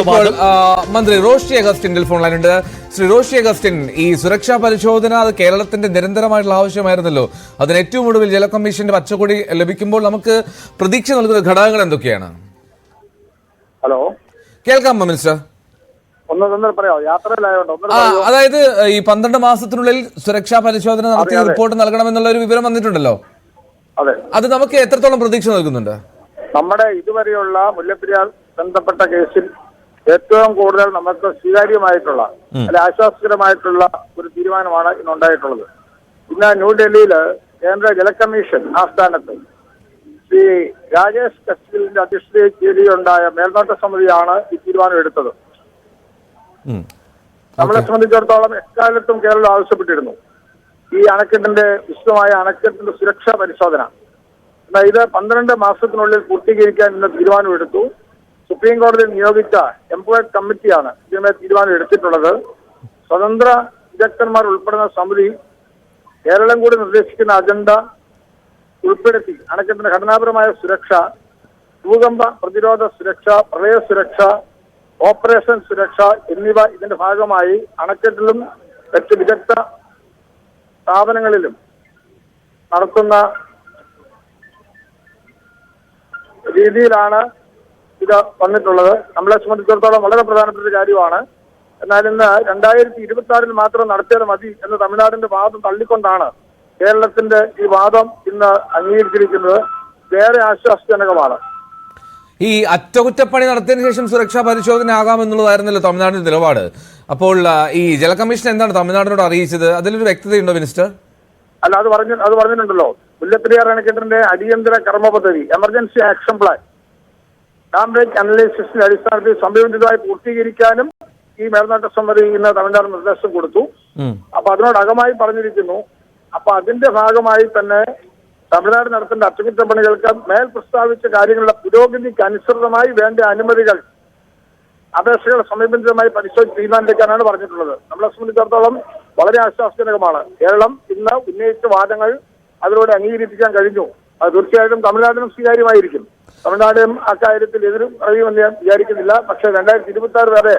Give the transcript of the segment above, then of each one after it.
ഇപ്പോൾ മന്ത്രി റോഷി അഗസ്റ്റിൻ ഫോൺ ലൈനുണ്ട്. ശ്രീ റോഷി അഗസ്റ്റിൻ, ഈ സുരക്ഷാ പരിശോധന അത് കേരളത്തിന്റെ നിരന്തരമായിട്ടുള്ള ആവശ്യമായിരുന്നല്ലോ. അതിന് ഏറ്റവും ഒടുവിൽ ജല കമ്മീഷന്റെ പച്ചക്കൊടി ലഭിക്കുമ്പോൾ നമുക്ക് പ്രതീക്ഷ നൽകുന്ന ഘടകങ്ങൾ എന്തൊക്കെയാണ്? ഹലോ, കേൾക്കാമോ മിനിസ്റ്റർ? അതായത് ഈ 12 മാസത്തിനുള്ളിൽ സുരക്ഷാ പരിശോധന നടത്തി റിപ്പോർട്ട് നൽകണമെന്നുള്ള ഒരു വിവരം വന്നിട്ടുണ്ടല്ലോ. അത് നമുക്ക് എത്രത്തോളം പ്രതീക്ഷ നൽകുന്നുണ്ട്? നമ്മുടെ ഇതുവരെയുള്ള മുല്ലപ്പെരിയാർ ബന്ധപ്പെട്ട കേസിൽ ഏറ്റവും കൂടുതൽ നമുക്ക് സ്വീകാര്യമായിട്ടുള്ള അല്ലെ ആശ്വാസകരമായിട്ടുള്ള ഒരു തീരുമാനമാണ് ഇന്നുണ്ടായിട്ടുള്ളത്. ഇന്ന് ന്യൂഡൽഹിയിൽ കേന്ദ്ര ജല കമ്മീഷൻ ആസ്ഥാനത്ത് ശ്രീ രാജേഷ് കസ്റ്റിലിന്റെ അധ്യക്ഷതയിലുണ്ടായ മേൽനോട്ട സമിതിയാണ് ഈ തീരുമാനം എടുത്തത്. നമ്മളെ സംബന്ധിച്ചിടത്തോളം എക്കാലത്തും കേരളം ആവശ്യപ്പെട്ടിരുന്നു ഈ അണക്കെട്ടിന്റെ വിശദമായ അണക്കെട്ടിന്റെ സുരക്ഷാ പരിശോധന. എന്നാൽ ഇത് 12 മാസത്തിനുള്ളിൽ പൂർത്തീകരിക്കാൻ ഇന്ന് തീരുമാനമെടുത്തു. സുപ്രീം കോടതി നിയോഗിച്ച എംപ്ലോയ്ഡ് കമ്മിറ്റിയാണ് ഇതിന്മേൽ തീരുമാനം എടുത്തിട്ടുള്ളത്. സ്വതന്ത്ര വിദഗ്ധന്മാർ ഉൾപ്പെടുന്ന സമിതി കേരളം കൂടി നിർദ്ദേശിക്കുന്ന അജണ്ട ഉൾപ്പെടുത്തി അണക്കെട്ടിന്റെ ഘടനാപരമായ സുരക്ഷ, ഭൂകമ്പ പ്രതിരോധ സുരക്ഷ, പ്രളയ സുരക്ഷ, ഓപ്പറേഷൻ സുരക്ഷ എന്നിവ ഇതിന്റെ ഭാഗമായി അണക്കെട്ടിലും മറ്റ് വിദഗ്ധ സ്ഥാപനങ്ങളിലും നടത്തുന്ന രീതിയിലാണ് ഇത് വന്നിട്ടുള്ളത്. നമ്മളെ സംബന്ധിച്ചിടത്തോളം വളരെ പ്രധാനപ്പെട്ട കാര്യമാണ്. എന്നാൽ ഇന്ന് 2026 മാത്രം നടത്തിയത് മതി എന്ന് തമിഴ്നാടിന്റെ വാദം തള്ളിക്കൊണ്ടാണ് കേരളത്തിന്റെ ഈ വാദം ഇന്ന് അംഗീകരിച്ചിരിക്കുന്നത്. വേറെ ആശ്വാസജനകമാണ്. ഈ അറ്റകുറ്റപ്പണി നടത്തിയതിനു ശേഷം സുരക്ഷാ പരിശോധന ആകാമെന്നുള്ളതായിരുന്നല്ലോ തമിഴ്നാടിന്റെ നിലപാട്. അപ്പോൾ ഈ ജല കമ്മീഷൻ എന്താണ് തമിഴ്നാടിനോട് അറിയിച്ചത്? അതിലൊരു വ്യക്തതയുണ്ടോ മിനിസ്റ്റർ? അല്ല, അത് പറഞ്ഞിട്ടുണ്ടല്ലോ. മുല്ലപ്പെരിയാർ അണക്കെട്ടിന്റെ അടിയന്തര കർമ്മ പദ്ധതി, emergency action plan, dam break അനലൈസിസിന്റെ അടിസ്ഥാനത്തിൽ സമയബന്ധിതമായി പൂർത്തീകരിക്കാനും ഈ മേൽനോട്ട സമിതി ഇന്ന് തമിഴ്നാട് നിർദ്ദേശം കൊടുത്തു. അപ്പൊ അതിനോടകമായി പറഞ്ഞിരിക്കുന്നു. അപ്പൊ അതിന്റെ ഭാഗമായി തന്നെ തമിഴ്നാട് നടത്തേണ്ട അറ്റകുറ്റപ്പണികൾക്ക് മേൽ പ്രസ്താവിച്ച കാര്യങ്ങളുടെ പുരോഗതിക്ക് അനുസൃതമായി വേണ്ട അനുമതികൾ, അപേക്ഷകൾ സമയബന്ധിതമായി പരിശോധിച്ച് തീരുമാനിക്കാനാണ് പറഞ്ഞിട്ടുള്ളത്. നമ്മളെ സംബന്ധിച്ചിടത്തോളം വളരെ ആശ്വാസജനകമാണ്. കേരളം ഇന്ന് ഉന്നയിച്ച വാദങ്ങൾ അതിലൂടെ അംഗീകരിപ്പിക്കാൻ കഴിഞ്ഞു. അത് തീർച്ചയായിട്ടും തമിഴ്നാടിനും സ്വീകാര്യമായിരിക്കും. തമിഴ്നാടും അക്കാര്യത്തിൽ എതിരും അറിയുമെന്ന് ഞാൻ വിചാരിക്കുന്നില്ല. പക്ഷേ 2026 വരെ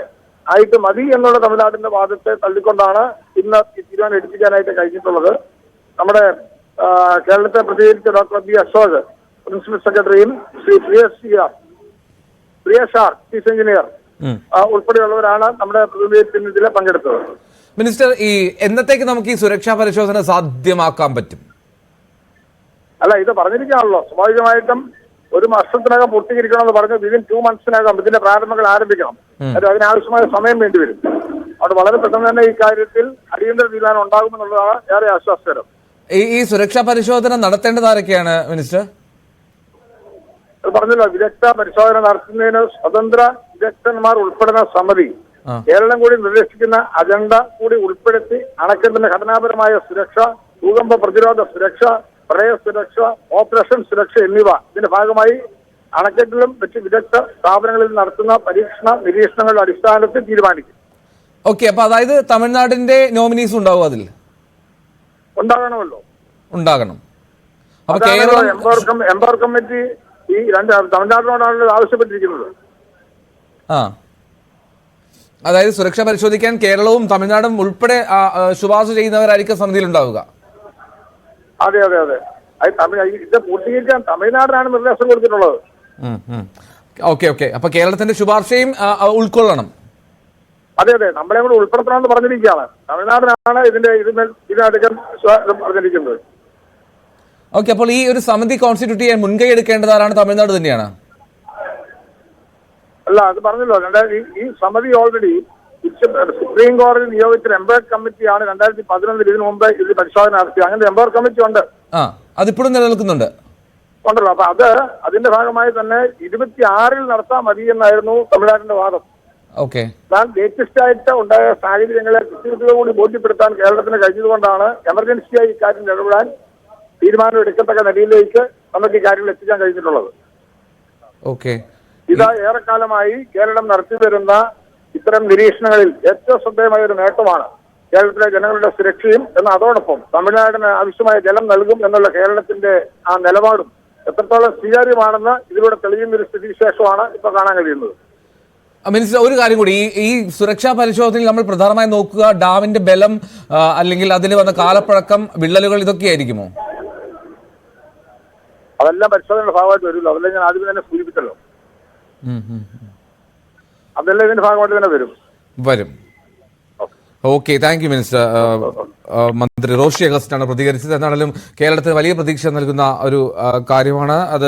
ആയിട്ട് മതി എന്നുള്ള തമിഴ്നാടിന്റെ വാദത്തെ തള്ളിക്കൊണ്ടാണ് ഇന്ന് ഈ തീരുമാനം എടുപ്പിക്കാനായിട്ട് കഴിഞ്ഞിട്ടുള്ളത്. നമ്മുടെ കേരളത്തെ പ്രതികരിച്ച ഡോക്ടർ ബി അശോക്, പ്രിൻസിപ്പൽ സെക്രട്ടറിയും ശ്രീ പ്രിയ ഷാർ, ചീഫ് എഞ്ചിനീയർ ഉൾപ്പെടെയുള്ളവരാണ് നമ്മുടെ പ്രതിനിധിത്വത്തിൽ ഇതിൽ പങ്കെടുത്തത്. മിനിസ്റ്റർ, ഈ എന്നത്തേക്ക് നമുക്ക് ഈ സുരക്ഷാ പരിശോധന സാധ്യമാക്കാൻ പറ്റും? അല്ല, ഇത് പറഞ്ഞിരിക്കുകയാണല്ലോ. സ്വാഭാവികമായിട്ടും 1 വർഷത്തിനകം പൂർത്തീകരിക്കണമെന്ന് പറഞ്ഞു. വിതിൻ 2 മന്ത്സിനകം ഇതിന്റെ പ്രാരംഭങ്ങൾ ആരംഭിക്കണം. അതിനാവശ്യമായ സമയം വേണ്ടിവരും. അവിടെ വളരെ പെട്ടെന്ന് തന്നെ ഈ കാര്യത്തിൽ അടിയന്തര തീരുമാനം ഉണ്ടാകുമെന്നുള്ളതാണ് ഏറെ ആശ്വാസകരം. ഈ സുരക്ഷാ പരിശോധന നടത്തേണ്ടത് ആരൊക്കെയാണ് മിനിസ്റ്റർ? അത് പറഞ്ഞല്ലോ, വിദഗ്ധ പരിശോധന നടത്തുന്നതിന് സ്വതന്ത്ര വിദഗ്ധന്മാർ ഉൾപ്പെടുന്ന സമിതി കേരളം കൂടി നിർദ്ദേശിക്കുന്ന അജണ്ട കൂടി ഉൾപ്പെടുത്തി അണക്കെട്ടിന്റെ ഘടനാപരമായ സുരക്ഷ, ഭൂകമ്പ പ്രതിരോധ സുരക്ഷ, പ്രളയ സുരക്ഷ, ഓപ്പറേഷൻ സുരക്ഷ എന്നിവ ഇതിന്റെ ഭാഗമായി അണക്കെട്ടിലും മറ്റ് വിദഗ്ധ സ്ഥാപനങ്ങളിൽ നടത്തുന്ന പരീക്ഷണ നിരീക്ഷണങ്ങളുടെ അടിസ്ഥാനത്തിൽ തീരുമാനിക്കും. ഓക്കെ, അപ്പൊ അതായത് തമിഴ്നാടിന്റെ നോമിനീസ് ഉണ്ടാവും അതിൽ? ഉണ്ടാകണമല്ലോ, ഉണ്ടാകണം. എംപവർ കമ്മിറ്റി ഈ തമിഴ്നാടിനോടാണ് ആവശ്യപ്പെട്ടിരിക്കുന്നത്. അതായത് സുരക്ഷ പരിശോധിക്കാൻ കേരളവും തമിഴ്നാടും ഉൾപ്പെടെ ശുപാർശ ചെയ്യുന്നവരായിരിക്കും സമിതിയിൽ ഉണ്ടാവുക. അതെ അതെ അതെ, ഇത് പൂർത്തീകരിക്കാൻ തമിഴ്നാടിനാണ് നിർദ്ദേശം കൊടുത്തിട്ടുള്ളത്. ഓക്കെ ഓക്കെ, അപ്പൊ കേരളത്തിന്റെ ശുപാർശയും ഉൾക്കൊള്ളണം. അതെ അതെ, നമ്മളെ കൂടെ ഉൾപ്പെടുത്തണമെന്ന് പറഞ്ഞിരിക്കുകയാണ്. തമിഴ്നാടിനാണ് ഇതിനെടുക്കാൻ പറഞ്ഞിരിക്കുന്നത്. ഓക്കെ, അപ്പോൾ ഈ ഒരു സമിതി കോൺസ്റ്റിറ്റ്യൂട്ട് ചെയ്യാൻ മുൻകൈ എടുക്കേണ്ടതാണ് തമിഴ്നാട് തന്നെയാണ്? അല്ല, അത് പറഞ്ഞല്ലോ, ഈ സമിതി ഓൾറെഡി സുപ്രീം കോടതി നിയോഗിച്ച എംപയർഡ് കമ്മിറ്റിയാണ് 2011 ഇതിനു മുമ്പ് ഇത് പരിശോധന നടത്തി. അങ്ങനെ എംപയർ കമ്മിറ്റി ഉണ്ട്, അതിപ്പോഴും നിലനിൽക്കുന്നുണ്ട് ഉണ്ടല്ലോ. അപ്പൊ അതിന്റെ ഭാഗമായി തന്നെ 26 നടത്താൻ മതി എന്നായിരുന്നു തമിഴ്നാടിന്റെ വാദം. എന്നാൽ ലേറ്റസ്റ്റ് ആയിട്ട് ഉണ്ടായ സാഹചര്യങ്ങളെ കൃത്യതയോടുകൂടി ബോധ്യപ്പെടുത്താൻ കേരളത്തിന് കഴിഞ്ഞതുകൊണ്ടാണ് എമർജൻസിയായി ഇക്കാര്യം ഇടപെടാൻ തീരുമാനം എടുക്കത്തക്ക നിലയിലേക്ക് നമുക്ക് ഈ കാര്യങ്ങൾ എത്തിക്കാൻ കഴിഞ്ഞിട്ടുള്ളത്. ഇത് ഏറെക്കാലമായി കേരളം നടത്തി വരുന്ന ഇത്തരം നിരീക്ഷണങ്ങളിൽ ഏറ്റവും ശ്രദ്ധേയമായ ഒരു നേട്ടമാണ്. കേരളത്തിലെ ജനങ്ങളുടെ സുരക്ഷയും എന്നാൽ അതോടൊപ്പം തമിഴ്നാടിന് ആവശ്യമായ ജലം നൽകും എന്നുള്ള കേരളത്തിന്റെ ആ നിലപാടും എത്രത്തോളം സ്വീകാര്യമാണെന്ന് ഇതിലൂടെ തെളിയുന്ന ഒരു സ്ഥിതിവിശേഷമാണ് ഇപ്പൊ കാണാൻ കഴിയുന്നത്. മിനിസ്റ്റർ, ഒരു കാര്യം കൂടി, ഈ സുരക്ഷാ പരിശോധനയിൽ നമ്മൾ പ്രധാനമായും നോക്കുക ഡാമിന്റെ ബലം, അല്ലെങ്കിൽ അതിന് വന്ന കാലപ്പഴക്കം, വിള്ളലുകൾ, ഇതൊക്കെയായിരിക്കുമോ? അതെല്ലാം പരിശോധനയുടെ ഭാഗമായിട്ട് വരുമല്ലോ. അതെല്ലാം ഞാൻ ആദ്യം തന്നെ സൂചിപ്പിച്ചല്ലോ. അതെല്ലാം ഇതിന്റെ ഭാഗമായിട്ട് തന്നെ വരും. Okay, thank you minister. മന്ത്രി റോഷി അഗസ്റ്റിനാണ് പ്രതികരിച്ചത്. എന്നാണെങ്കിലും കേരളത്തിന് വലിയ പ്രതീക്ഷ നൽകുന്ന ഒരു കാര്യമാണ് അത്.